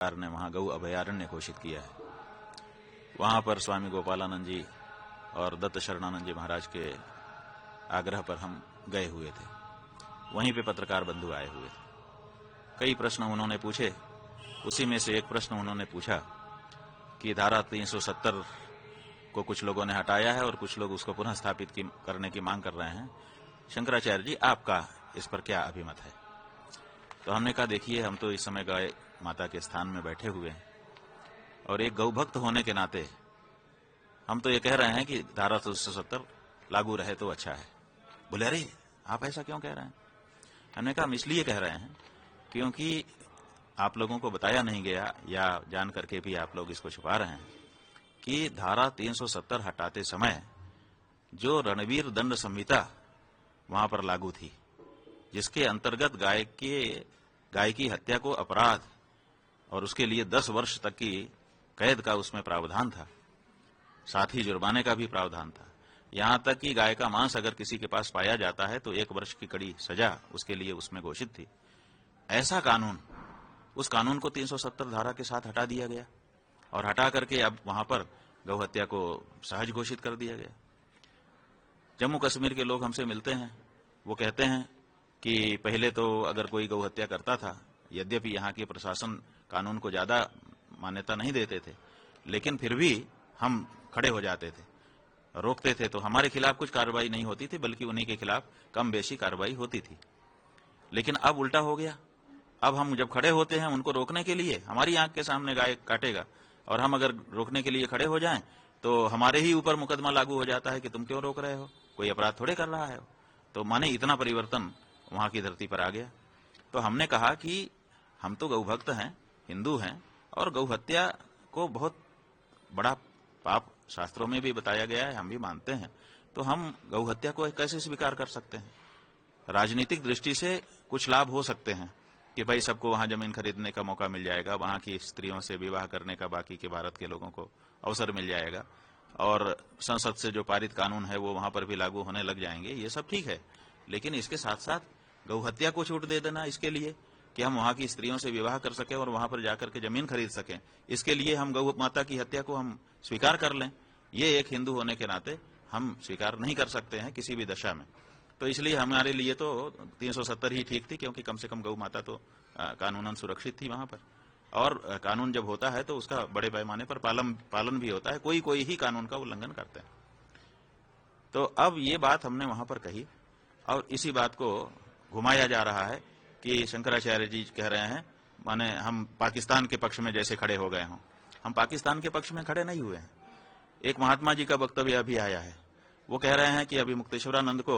सरकार ने वहां गौ अभयारण्य घोषित किया है। वहां पर स्वामी गोपालानंद जी और दत्त शरणानंद जी महाराज के आग्रह पर हम गए हुए थे। वहीं पे पत्रकार बंधु आए हुए थे। कई प्रश्न उन्होंने पूछे। उसी में से एक प्रश्न उन्होंने पूछा कि धारा 370 को कुछ लोगों ने हटाया है और कुछ लोग उसको पुनः स्थापित करने की मांग कर रहे हैं। शंकराचार्य जी, आपका इस पर क्या अभिमत है? तो हमने कहा, देखिए, हम तो इस समय गाय माता के स्थान में बैठे हुए हैं और एक गौभक्त होने के नाते हम तो ये कह रहे हैं कि धारा 370 लागू रहे तो अच्छा है। बोले, अरे आप ऐसा क्यों कह रहे हैं? हमने कहा, हम इसलिए कह रहे हैं क्योंकि आप लोगों को बताया नहीं गया या जान करके भी आप लोग इसको छुपा रहे हैं कि धारा 370 हटाते समय जो रणवीर दंड संहिता वहां पर लागू थी, जिसके अंतर्गत गाय की हत्या को अपराध और उसके लिए 10 वर्ष तक की कैद का उसमें प्रावधान था, साथ ही जुर्माने का भी प्रावधान था। यहां तक कि गाय का मांस अगर किसी के पास पाया जाता है तो 1 वर्ष की कड़ी सजा उसके लिए उसमें घोषित थी। ऐसा कानून, उस कानून को 370 धारा के साथ हटा दिया गया और हटा करके अब वहां पर गौ हत्या को सहज घोषित कर दिया गया। जम्मू कश्मीर के लोग हमसे मिलते हैं, वो कहते हैं कि पहले तो अगर कोई गौ हत्या करता था, यद्यपि यहाँ के प्रशासन कानून को ज्यादा मान्यता नहीं देते थे, लेकिन फिर भी हम खड़े हो जाते थे, रोकते थे, तो हमारे खिलाफ कुछ कार्रवाई नहीं होती थी, बल्कि उन्हीं के खिलाफ कम बेशी कार्रवाई होती थी। लेकिन अब उल्टा हो गया। अब हम जब खड़े होते हैं उनको रोकने के लिए, हमारी आंख के सामने गाय काटेगा और हम अगर रोकने के लिए खड़े हो जाएं तो हमारे ही ऊपर मुकदमा लागू हो जाता है कि तुम क्यों रोक रहे हो, कोई अपराध थोड़े कर रहा है। तो माने इतना परिवर्तन वहां की धरती पर आ गया। तो हमने कहा कि हम तो गौभक्त हैं, हिंदू हैं, और गौ हत्या को बहुत बड़ा पाप शास्त्रों में भी बताया गया है, हम भी मानते हैं। तो हम गौ हत्या को कैसे स्वीकार कर सकते हैं? राजनीतिक दृष्टि से कुछ लाभ हो सकते हैं कि भाई सबको वहां जमीन खरीदने का मौका मिल जाएगा, वहां की स्त्रियों से विवाह करने का बाकी के भारत के लोगों को अवसर मिल जाएगा, और संसद से जो पारित कानून है वो वहां पर भी लागू होने लग जाएंगे। ये सब ठीक है, लेकिन इसके साथ साथ गौ हत्या को छूट दे देना, इसके लिए कि हम वहां की स्त्रियों से विवाह कर सकें और वहां पर जाकर के जमीन खरीद सकें, इसके लिए हम गौ माता की हत्या को हम स्वीकार कर लें, ये एक हिंदू होने के नाते हम स्वीकार नहीं कर सकते हैं किसी भी दशा में। तो इसलिए हमारे लिए तो 370 ही ठीक थी, क्योंकि कम से कम गौ माता तो कानूनन सुरक्षित थी वहां पर, और कानून जब होता है तो उसका बड़े पैमाने पर पालन भी होता है, कोई ही कानून का उल्लंघन करते हैं। तो अब ये बात हमने वहां पर कही और इसी बात को घुमाया जा रहा है कि शंकराचार्य जी कह रहे हैं माने हम पाकिस्तान के पक्ष में जैसे खड़े हो गए हों। हम पाकिस्तान के पक्ष में खड़े नहीं हुए हैं। एक महात्मा जी का वक्तव्य अभी आया है, वो कह रहे हैं कि अभी मुक्तेश्वरानंद को,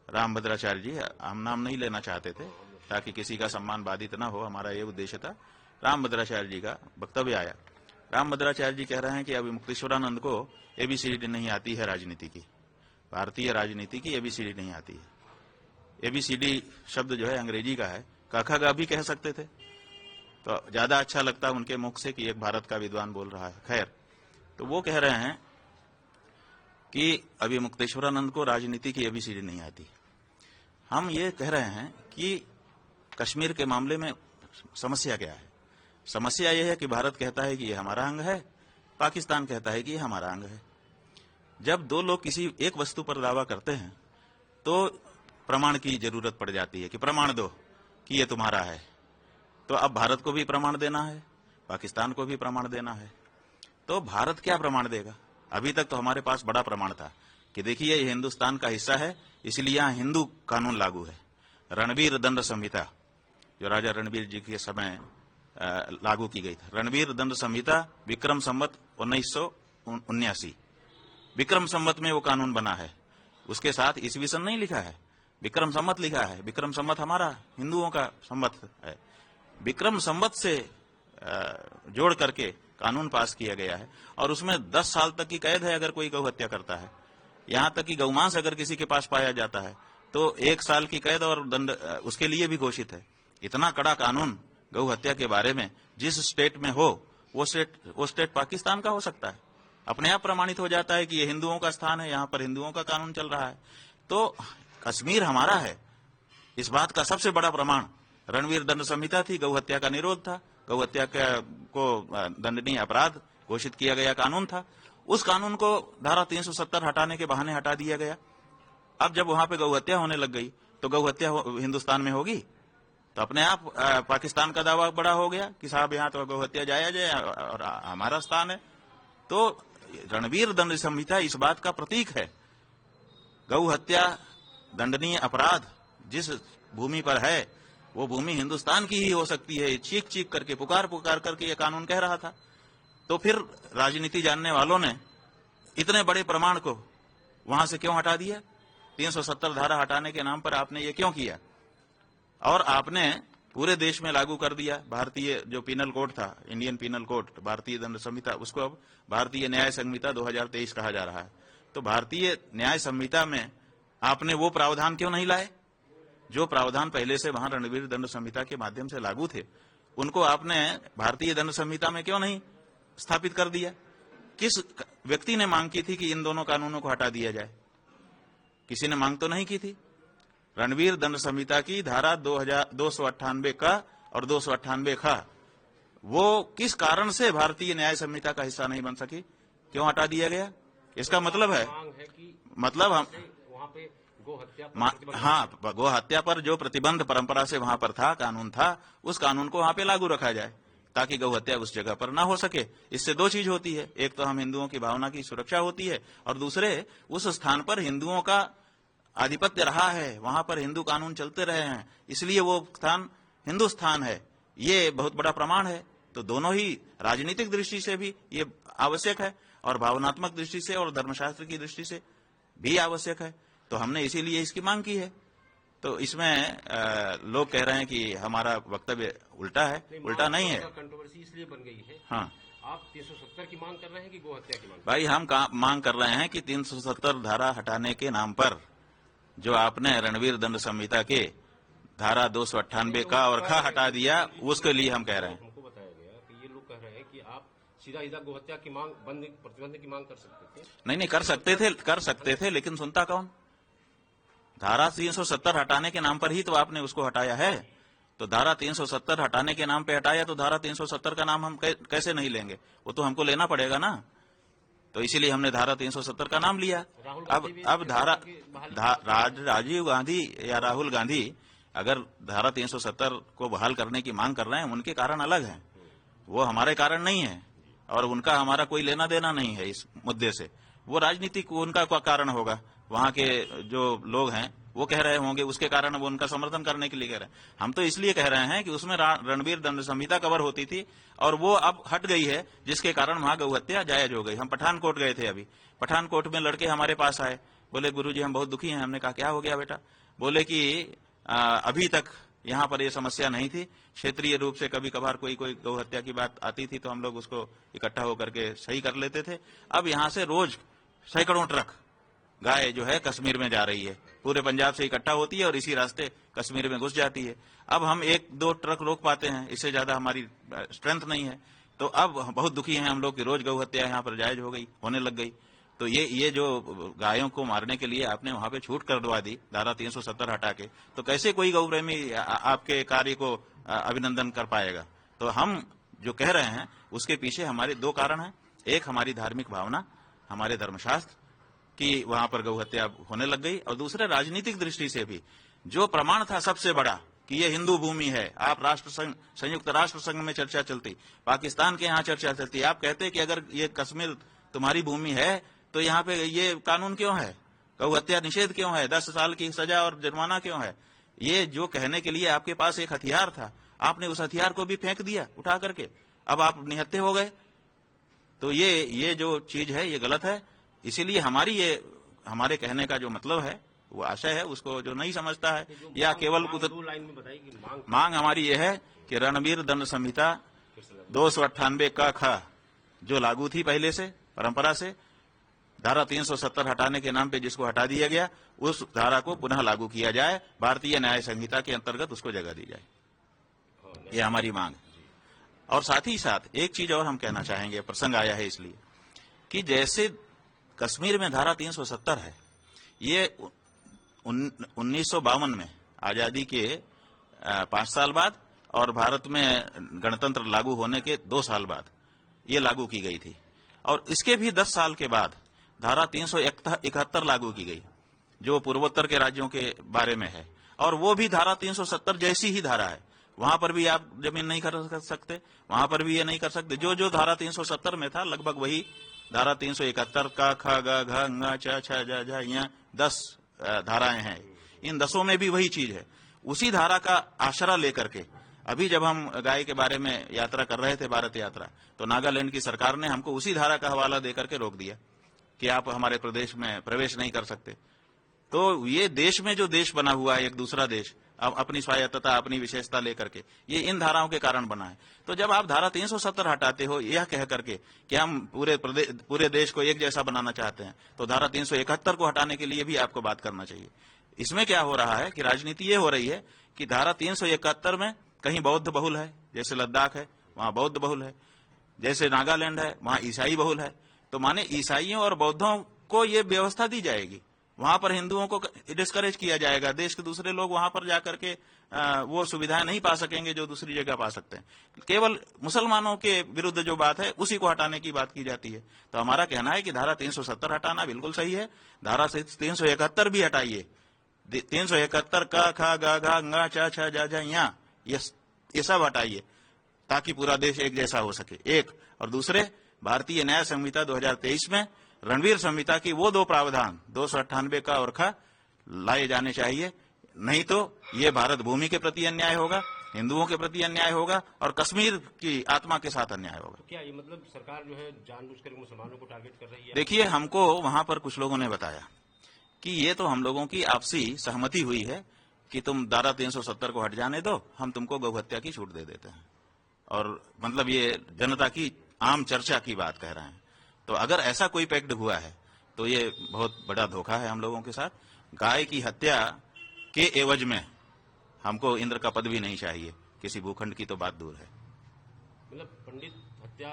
रामभद्राचार्य जी, हम नाम नहीं लेना चाहते थे ताकि किसी का सम्मान बाधित ना हो, हमारा ये उद्देश्य था। रामभद्राचार्य जी का वक्तव्य आया। रामभद्राचार्य जी कह रहे हैं कि अभी मुक्तेश्वरानंद को एबीसीडी नहीं आती है राजनीति की, भारतीय राजनीति की एबीसीडी नहीं आती है। एबीसीडी शब्द जो है अंग्रेजी का है, काखा भी कह सकते थे, तो ज्यादा अच्छा लगता उनके मुख से कि एक भारत का विद्वान बोल रहा है। खैर, तो वो कह रहे हैं कि अभी मुक्तेश्वरानंद को राजनीति की एबीसीडी नहीं आती। हम ये कह रहे हैं कि कश्मीर के मामले में समस्या क्या है? समस्या यह है कि भारत कहता है कि ये हमारा अंग है, पाकिस्तान कहता है कि ये हमारा अंग है। जब दो लोग किसी एक वस्तु पर दावा करते हैं तो प्रमाण की जरूरत पड़ जाती है कि प्रमाण दो कि ये तुम्हारा है। तो अब भारत को भी प्रमाण देना है, पाकिस्तान को भी प्रमाण देना है। तो भारत क्या प्रमाण देगा? अभी तक तो हमारे पास बड़ा प्रमाण था कि देखिए ये हिंदुस्तान का हिस्सा है, इसलिए यहाँ हिंदू कानून लागू है। रणवीर दंड संहिता जो राजा रणवीर जी के समय लागू की गई थी, रणवीर दंड संहिता विक्रम संवत 1979, विक्रम संवत में वो कानून बना है। उसके साथ ईस्वी सन नहीं लिखा है, विक्रम संवत लिखा है। विक्रम संवत हमारा हिंदुओं का संवत है। विक्रम संवत से जोड़ करके कानून पास किया गया है और उसमें 10 साल तक की कैद है अगर कोई गौ हत्या करता है। यहां तक कि गौमांस अगर किसी के पास पाया जाता है तो 1 साल की कैद और दंड उसके लिए भी घोषित है। इतना कड़ा कानून गौ हत्या के बारे में जिस स्टेट में हो वो स्टेट पाकिस्तान का हो सकता है। अपने आप प्रमाणित हो जाता है कि ये हिंदुओं का स्थान है, यहाँ पर हिंदुओं का कानून चल रहा है। तो कश्मीर हमारा है, इस बात का सबसे बड़ा प्रमाण रणवीर दंड संहिता थी, गौ हत्या का निरोध था। गौ हत्या को दंडनीय अपराध घोषित किया गया कानून था। उस कानून को धारा 370 हटाने के बहाने हटा दिया गया। अब जब वहां पे गौ हत्या होने लग गई तो गौ हत्या हिंदुस्तान में होगी तो अपने आप पाकिस्तान का दावा बड़ा हो गया कि साहब यहाँ तो गौ हत्या जायज है और हमारा स्थान है। तो रणवीर दंड संहिता इस बात का प्रतीक है। गौ हत्या दंडनीय अपराध जिस भूमि पर है वो भूमि हिंदुस्तान की ही हो सकती है, चीख चीख करके पुकार पुकार करके ये कानून कह रहा था। तो फिर राजनीति जानने वालों ने इतने बड़े प्रमाण को वहां से क्यों हटा दिया? 370 धारा हटाने के नाम पर आपने ये क्यों किया? और आपने पूरे देश में लागू कर दिया भारतीय जो पीनल कोड था, इंडियन पीनल कोड, भारतीय दंड संहिता, उसको अब भारतीय न्याय संहिता 2023 कहा जा रहा है। तो भारतीय न्याय संहिता में आपने वो प्रावधान क्यों नहीं लाए जो प्रावधान पहले से वहां रणवीर दंड संहिता के माध्यम से लागू थे? उनको आपने भारतीय दंड संहिता में क्यों नहीं स्थापित कर दिया? किस व्यक्ति ने मांग की थी कि इन दोनों कानूनों को हटा दिया जाए? किसी ने मांग तो नहीं की थी। रणवीर दंड संहिता की धारा 298 का और 298 खा वो किस कारण से भारतीय न्याय संहिता का हिस्सा नहीं बन सकी? क्यों हटा दिया गया? इसका मतलब है मतलब हम हाँ, गो हत्या पर जो प्रतिबंध परंपरा से वहां पर था, कानून था, उस कानून को वहां पे लागू रखा जाए ताकि गौ हत्या उस जगह पर ना हो सके। इससे दो चीज होती है, एक तो हम हिंदुओं की भावना की सुरक्षा होती है और दूसरे उस स्थान पर हिंदुओं का आधिपत्य रहा है, वहां पर हिंदू कानून चलते रहे हैं, इसलिए वो स्थान हिंदुस्तान है। ये बहुत बड़ा प्रमाण है। तो दोनों ही राजनीतिक दृष्टि से भी ये आवश्यक है और भावनात्मक दृष्टि से और धर्मशास्त्र की दृष्टि से भी आवश्यक है। तो हमने इसीलिए इसकी मांग की है। तो इसमें लोग कह रहे हैं कि हमारा वक्तव्य उल्टा है। उल्टा नहीं है। कंट्रोवर्सी इसलिए बन गई है। हाँ, आप 370 की मांग कर रहे हैं कि गो हत्या की मांग? भाई हम मांग कर रहे हैं कि 370 धारा हटाने के नाम पर जो आपने रणवीर दंड संहिता के धारा 298 का और खा हटा दिया, उसके लिए हम कह रहे हैं। हमको बताया गया कि ये लोग कह रहे हैं कि आप सीधा गो हत्या की मांग प्रतिबंध की मांग कर सकते थे। नहीं, कर सकते थे, लेकिन सुनता कौन? धारा 370 हटाने के नाम पर ही तो आपने उसको हटाया है। तो धारा 370 हटाने के नाम पे हटाया तो धारा 370 का नाम हम कैसे नहीं लेंगे? वो तो हमको लेना पड़ेगा ना। तो इसीलिए हमने धारा 370 का नाम लिया। अब राजीव गांधी या राहुल गांधी अगर धारा 370 को बहाल करने की मांग कर रहे हैं, उनके कारण अलग हैं, वो हमारे कारण नहीं है और उनका हमारा कोई लेना देना नहीं है इस मुद्दे से। वो राजनीतिक उनका कारण होगा, वहां के जो लोग हैं वो कह रहे होंगे, उसके कारण वो उनका समर्थन करने के लिए कह रहे हैं। हम तो इसलिए कह रहे हैं कि उसमें रणवीर दंड संहिता कवर होती थी और वो अब हट गई है, जिसके कारण वहां गौ हत्या जायज हो गई। हम पठानकोट गए थे, अभी पठानकोट में लड़के हमारे पास आए, बोले गुरुजी हम बहुत दुखी हैं। हमने कहा क्या हो गया बेटा? बोले कि अभी तक यहाँ पर ये समस्या नहीं थी, क्षेत्रीय रूप से कभी कभार कोई गौ हत्या की बात आती थी तो हम लोग उसको इकट्ठा होकर के सही कर लेते थे। अब यहाँ से रोज सैकड़ों ट्रक गाय जो है कश्मीर में जा रही है, पूरे पंजाब से इकट्ठा होती है और इसी रास्ते कश्मीर में घुस जाती है। अब हम 1-2 ट्रक रोक पाते हैं, इससे ज्यादा हमारी स्ट्रेंथ नहीं है। तो अब बहुत दुखी हैं हम लोग कि रोज गौ हत्या यहाँ पर जायज हो गई, होने लग गई। तो ये जो गायों को मारने के लिए आपने वहां पे छूट करवा दी धारा 370 हटा के, तो कैसे कोई गौ प्रेमी आपके कार्य को अभिनंदन कर पाएगा? तो हम जो कह रहे हैं उसके पीछे हमारे 2 कारण हैं। एक हमारी धार्मिक भावना, हमारे धर्मशास्त्र कि वहां पर गौ हत्या होने लग गई, और दूसरे राजनीतिक दृष्टि से भी जो प्रमाण था सबसे बड़ा कि ये हिंदू भूमि है। आप संयुक्त राष्ट्र संघ में चर्चा चलती, पाकिस्तान के यहाँ चर्चा चलती, आप कहते कि अगर ये कश्मीर तुम्हारी भूमि है तो यहाँ पे ये कानून क्यों है, गौ हत्या निषेध क्यों है, 10 साल की सजा और जुर्माना क्यों है? ये जो कहने के लिए आपके पास एक हथियार था, आपने उस हथियार को भी फेंक दिया उठा करके, अब आप निहत्थे हो गए। तो ये जो चीज है ये गलत है। इसीलिए हमारे कहने का जो मतलब है, वो आशय है, उसको जो नहीं समझता है या केवल मांग हमारी ये है कि रणवीर दंड संहिता 298 का खा जो लागू थी पहले से परंपरा से, धारा 370 हटाने के नाम पे जिसको हटा दिया गया, उस धारा को पुनः लागू किया जाए, भारतीय न्याय संहिता के अंतर्गत उसको जगह दी जाए। ये हमारी मांग है। और साथ ही साथ एक चीज और हम कहना चाहेंगे, प्रसंग आया है इसलिए, कि जैसे कश्मीर में धारा 370 है, ये 1952 में आजादी के 5 साल बाद और भारत में गणतंत्र लागू होने के 2 साल बाद ये लागू की गई थी। और इसके भी 10 साल के बाद धारा 371 लागू की गई, जो पूर्वोत्तर के राज्यों के बारे में है, और वो भी धारा 370 जैसी ही धारा है। वहां पर भी आप जमीन नहीं कर सकते, वहां पर भी ये नहीं कर सकते। जो जो धारा 370 में था लगभग वही धारा 371 का ख ग घ ङ च छ ज झ ञ 10 धाराएं हैं। इन 10 में भी वही चीज है। उसी धारा का आसरा लेकर के अभी जब हम गाय के बारे में यात्रा कर रहे थे, भारत यात्रा, तो नागालैंड की सरकार ने हमको उसी धारा का हवाला देकर के रोक दिया कि आप हमारे प्रदेश में प्रवेश नहीं कर सकते। तो ये देश में जो देश बना हुआ है, एक दूसरा देश, अब अपनी स्वायत्तता, अपनी विशेषता लेकर के, ये इन धाराओं के कारण बना है। तो जब आप धारा 370 हटाते हो यह कह करके कि हम पूरे देश को एक जैसा बनाना चाहते हैं, तो धारा 371 को हटाने के लिए भी आपको बात करना चाहिए। इसमें क्या हो रहा है कि राजनीति ये हो रही है कि धारा 371 में कहीं बौद्ध बहुल है, जैसे लद्दाख है वहां बौद्ध बहुल है, जैसे नागालैंड है वहां ईसाई बहुल है, तो माने ईसाइयों और बौद्धों को ये व्यवस्था दी जाएगी, वहां पर हिंदुओं को डिस्करेज किया जाएगा। देश के दूसरे लोग वहां पर जाकर के वो सुविधाएं नहीं पा सकेंगे जो दूसरी जगह पा सकते हैं। केवल मुसलमानों के विरुद्ध जो बात है उसी को हटाने की बात की जाती है। तो हमारा कहना है कि धारा 370 हटाना बिल्कुल सही है, धारा 371 भी हटाइए। 371 का ख ग घ ङ च छ ज झ ञ ये सब हटाइए ताकि पूरा देश एक जैसा हो सके। एक और दूसरे, भारतीय न्याय संहिता 2023 में रणवीर संहिता की वो 2 प्रावधान 298 का और ख लाए जाने चाहिए, नहीं तो ये भारत भूमि के प्रति अन्याय होगा, हिंदुओं के प्रति अन्याय होगा और कश्मीर की आत्मा के साथ अन्याय होगा। क्या ये मतलब सरकार जो है जानबूझकर मुसलमानों को टारगेट कर रही है? देखिए, हमको वहां पर कुछ लोगों ने बताया कि ये तो हम लोगों की आपसी सहमति हुई है कि तुम धारा 370 को हट जाने दो, हम तुमको गौहत्या की छूट दे देते हैं। और मतलब ये जनता की आम चर्चा की बात कह रहे हैं। तो अगर ऐसा कोई पैक्ट हुआ है तो ये बहुत बड़ा धोखा है हम लोगों के साथ। गाय की हत्या के एवज में हमको इंद्र का पद भी नहीं चाहिए, किसी भूखंड की तो बात दूर है। मतलब पंडित हत्या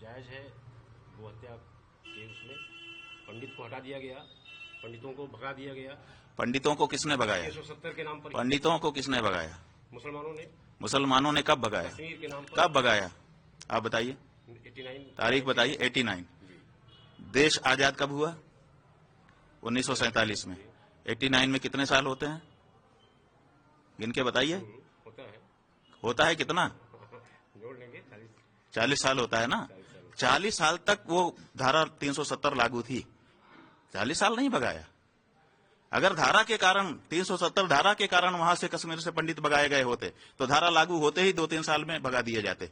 जायज है, वो हत्या के उसमें पंडित को हटा दिया गया, पंडितों को भगा दिया गया। पंडितों को किसने भगाया? 370 के नाम पर पंडितों को किसने भगाया? मुसलमानों ने। मुसलमानों ने कब भगाया? कश्मीर के नाम पर। कब भगाया आप बताइए, 89 तारीख बताइए। 89। देश आजाद कब हुआ? 1947 में। 89 में कितने साल होते हैं गिन के बताइए। होता है कितना? जोड़ लेंगे 40 साल होता है ना। 40 साल तक वो धारा 370 लागू थी, 40 साल नहीं भगाया। अगर धारा के कारण 370 धारा के कारण वहां से कश्मीर से पंडित भगाए गए होते तो धारा लागू होते ही 2-3 साल में भगा दिए जाते।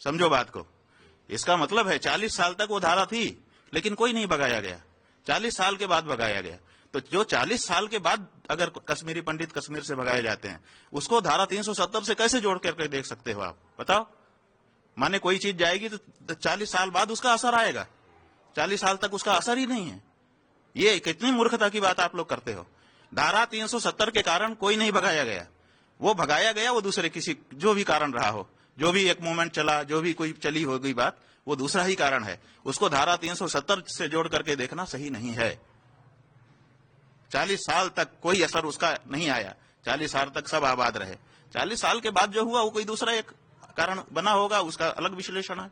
समझो बात को। इसका मतलब है 40 साल तक वो धारा थी लेकिन कोई नहीं भगाया गया, 40 साल के बाद भगाया गया। तो जो 40 साल के बाद अगर कश्मीरी पंडित कश्मीर से भगाए जाते हैं उसको धारा 370 से कैसे जोड़ करके देख सकते हो आप? बताओ। माने कोई चीज जाएगी तो 40 साल बाद उसका असर आएगा, 40 साल तक उसका असर ही नहीं है। ये कितनी मूर्खता की बात आप लोग करते हो। धारा 370 के कारण कोई नहीं भगाया गया, वो भगाया गया वो दूसरे किसी जो भी कारण रहा हो, जो भी एक मूवमेंट चला, जो भी कोई चली होगी बात, वो दूसरा ही कारण है। उसको धारा 370 से जोड़ करके देखना सही नहीं है। 40 साल तक कोई असर उसका नहीं आया, 40 साल तक सब आबाद रहे। 40 साल के बाद जो हुआ वो कोई दूसरा एक कारण बना होगा, उसका अलग विश्लेषण है।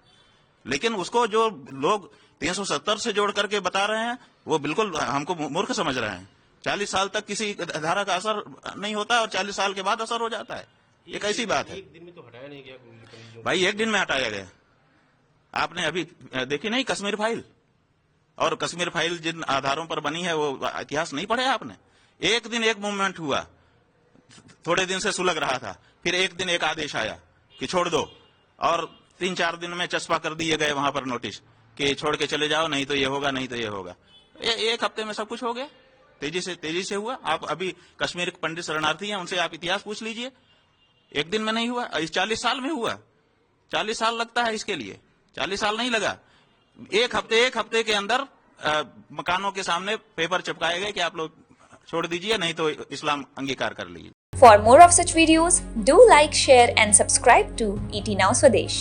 लेकिन उसको जो लोग 370 से जोड़ करके बता रहे हैं वो बिल्कुल हमको मूर्ख समझ रहे हैं। 40 साल तक किसी धारा का असर नहीं होता और 40 साल के बाद असर हो जाता है। ये कैसी बात है? एक दिन में तो हटाया नहीं गया भाई, एक दिन में हटाया गया। आपने अभी देखी नहीं कश्मीर फाइल? और कश्मीर फाइल जिन आधारों पर बनी है वो इतिहास नहीं पढ़े आपने? एक दिन एक मूवमेंट हुआ, थोड़े दिन से सुलग रहा था, फिर एक दिन एक आदेश आया कि छोड़ दो, और 3-4 दिन में चस्पा कर दिए गए वहां पर नोटिस कि छोड़ के चले जाओ, नहीं तो ये होगा, नहीं तो ये होगा। एक हफ्ते में सब कुछ हो गया, तेजी से हुआ। आप अभी कश्मीर के पंडित शरणार्थी हैं, उनसे आप इतिहास पूछ लीजिए, एक दिन में नहीं हुआ। इस 40 साल में हुआ। 40 साल लगता है इसके लिए, 40 साल नहीं लगा। एक हफ्ते के अंदर मकानों के सामने पेपर चिपकाए गए कि आप लोग छोड़ दीजिए, नहीं तो इस्लाम अंगीकार कर लीजिए। For more of such videos, do like, share and subscribe to ET Now Swadesh.